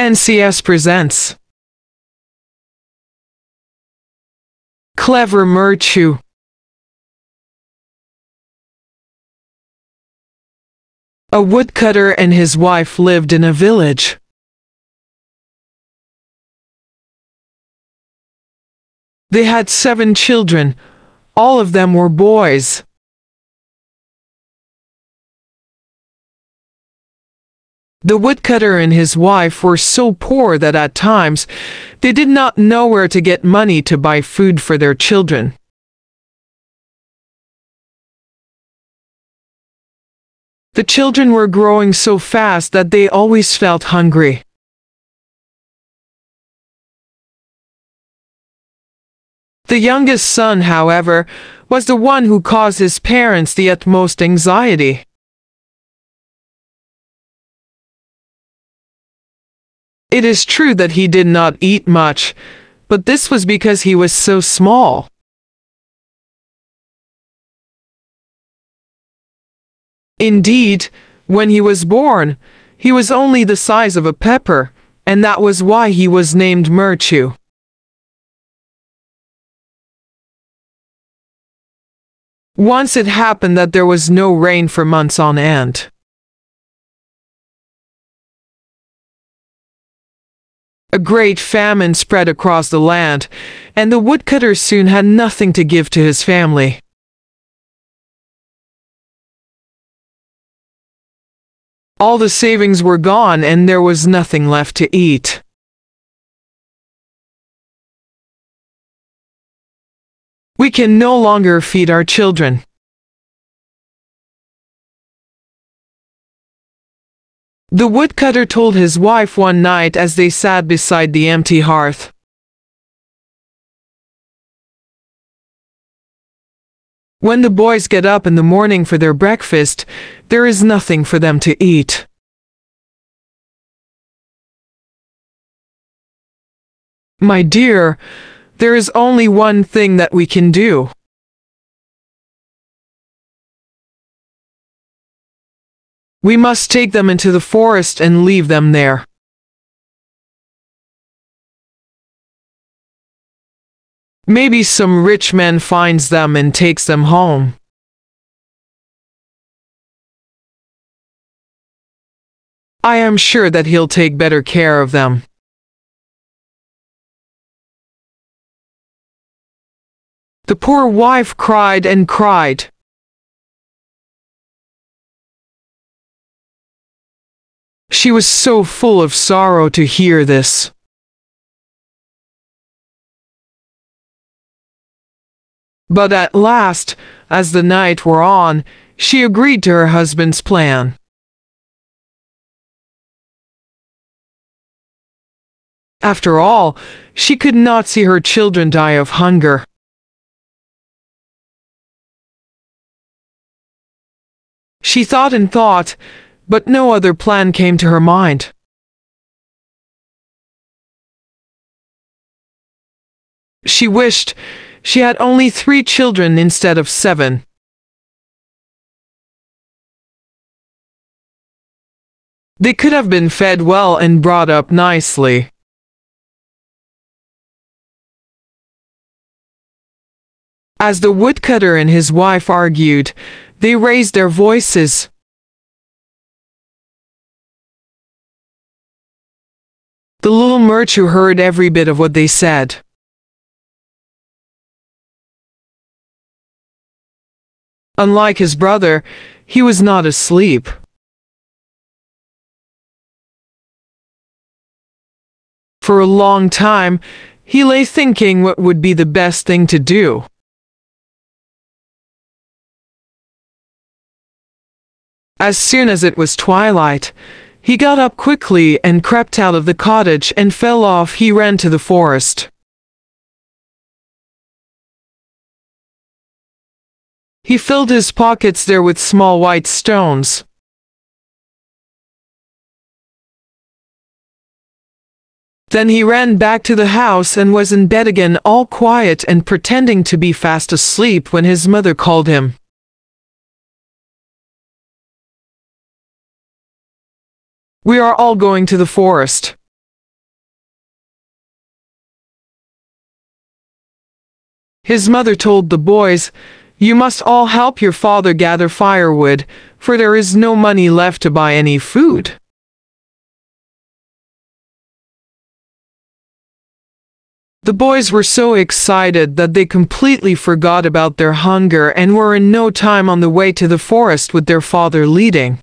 NCS presents Clever Mirchu. A woodcutter and his wife lived in a village. They had 7 children. All of them were boys. The woodcutter and his wife were so poor that at times they did not know where to get money to buy food for their children. The children were growing so fast that they always felt hungry. The youngest son, however, was the one who caused his parents the utmost anxiety. It is true that he did not eat much, but this was because he was so small. Indeed, when he was born, he was only the size of a pepper, and that was why he was named Mirchu. Once it happened that there was no rain for months on end. A great famine spread across the land, and the woodcutter soon had nothing to give to his family. All the savings were gone, and there was nothing left to eat. We can no longer feed our children. The woodcutter told his wife one night as they sat beside the empty hearth. When the boys get up in the morning for their breakfast, there is nothing for them to eat. My dear, there is only one thing that we can do. We must take them into the forest and leave them there. Maybe some rich man finds them and takes them home. I am sure that he'll take better care of them. The poor wife cried and cried. She was so full of sorrow to hear this. But at last, as the night wore on, she agreed to her husband's plan. After all, she could not see her children die of hunger. She thought and thought, but no other plan came to her mind. She wished she had only 3 children instead of 7. They could have been fed well and brought up nicely. As the woodcutter and his wife argued, they raised their voices. The little Mirchu heard every bit of what they said. Unlike his brother, he was not asleep. For a long time, he lay thinking what would be the best thing to do. As soon as it was twilight, he got up quickly and crept out of the cottage and fell off. He ran to the forest. He filled his pockets there with small white stones. Then he ran back to the house and was in bed again, all quiet and pretending to be fast asleep when his mother called him. We are all going to the forest. His mother told the boys, "You must all help your father gather firewood, for there is no money left to buy any food." The boys were so excited that they completely forgot about their hunger and were in no time on the way to the forest with their father leading.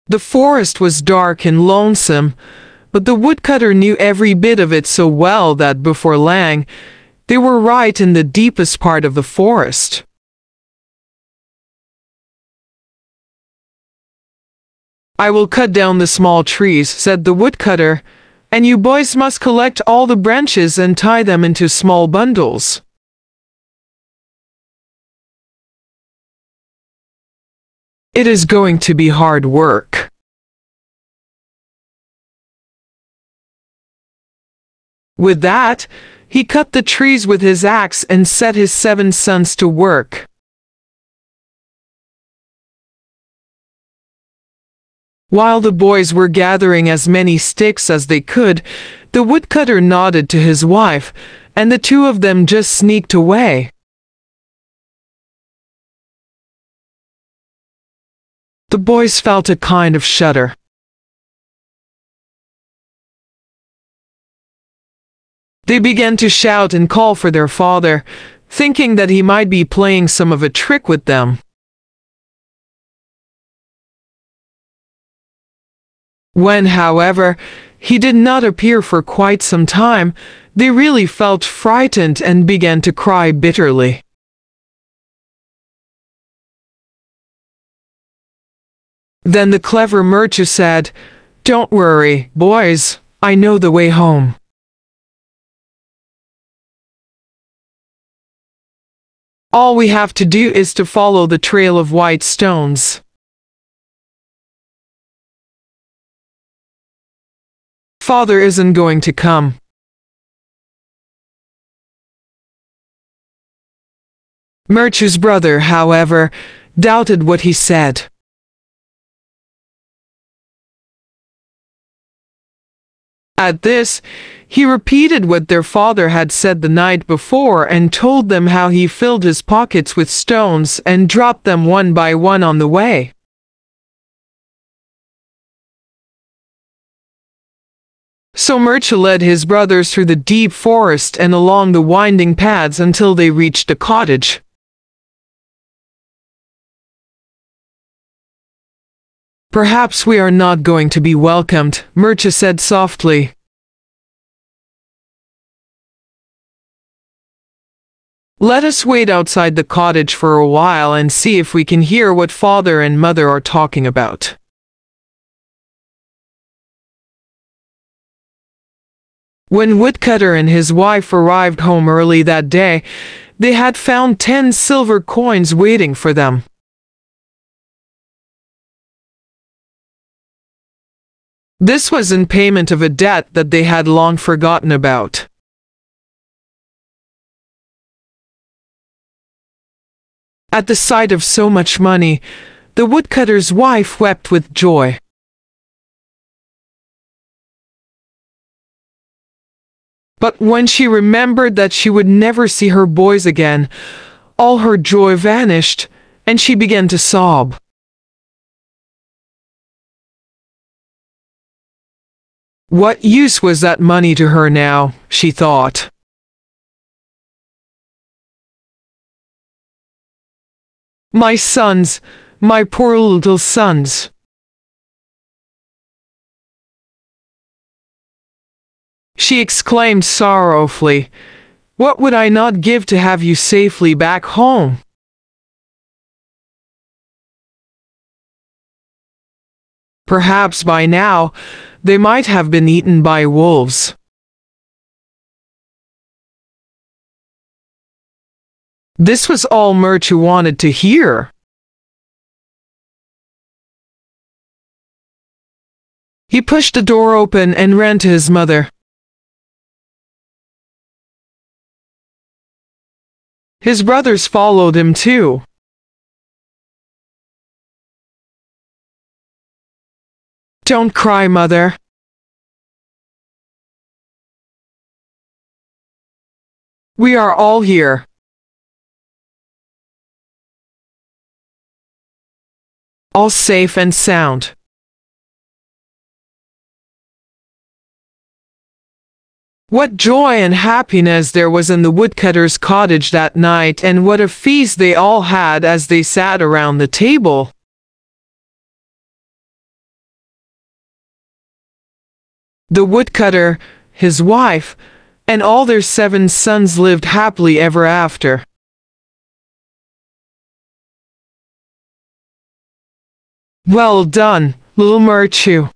The forest was dark and lonesome, but the woodcutter knew every bit of it so well that before long, they were right in the deepest part of the forest. "I will cut down the small trees," said the woodcutter, "and you boys must collect all the branches and tie them into small bundles." "It is going to be hard work." With that, he cut the trees with his axe and set his 7 sons to work. While the boys were gathering as many sticks as they could, the woodcutter nodded to his wife, and the two of them just sneaked away. The boys felt a kind of shudder. They began to shout and call for their father, thinking that he might be playing some of a trick with them. When, however, he did not appear for quite some time, they really felt frightened and began to cry bitterly. Then the clever Mirchu said, "Don't worry, boys, I know the way home. All we have to do is to follow the trail of white stones. Father isn't going to come." Mirchu's brother, however, doubted what he said. At this, he repeated what their father had said the night before and told them how he filled his pockets with stones and dropped them one by one on the way. So Mirchu led his brothers through the deep forest and along the winding paths until they reached a cottage. "Perhaps we are not going to be welcomed," Mirchu said softly. "Let us wait outside the cottage for a while and see if we can hear what father and mother are talking about." When Woodcutter and his wife arrived home early that day, they had found 10 silver coins waiting for them. This was in payment of a debt that they had long forgotten about. At the sight of so much money, the woodcutter's wife wept with joy. But when she remembered that she would never see her boys again, all her joy vanished, and she began to sob. What use was that money to her now, she thought. My sons, my poor little sons. She exclaimed sorrowfully, what would I not give to have you safely back home? Perhaps by now, they might have been eaten by wolves. This was all Mirchu wanted to hear. He pushed the door open and ran to his mother. His brothers followed him too. Don't cry, mother. We are all here. All safe and sound. What joy and happiness there was in the woodcutter's cottage that night, and what a feast they all had as they sat around the table. The woodcutter, his wife, and all their 7 sons lived happily ever after. Well done, little Mirchu.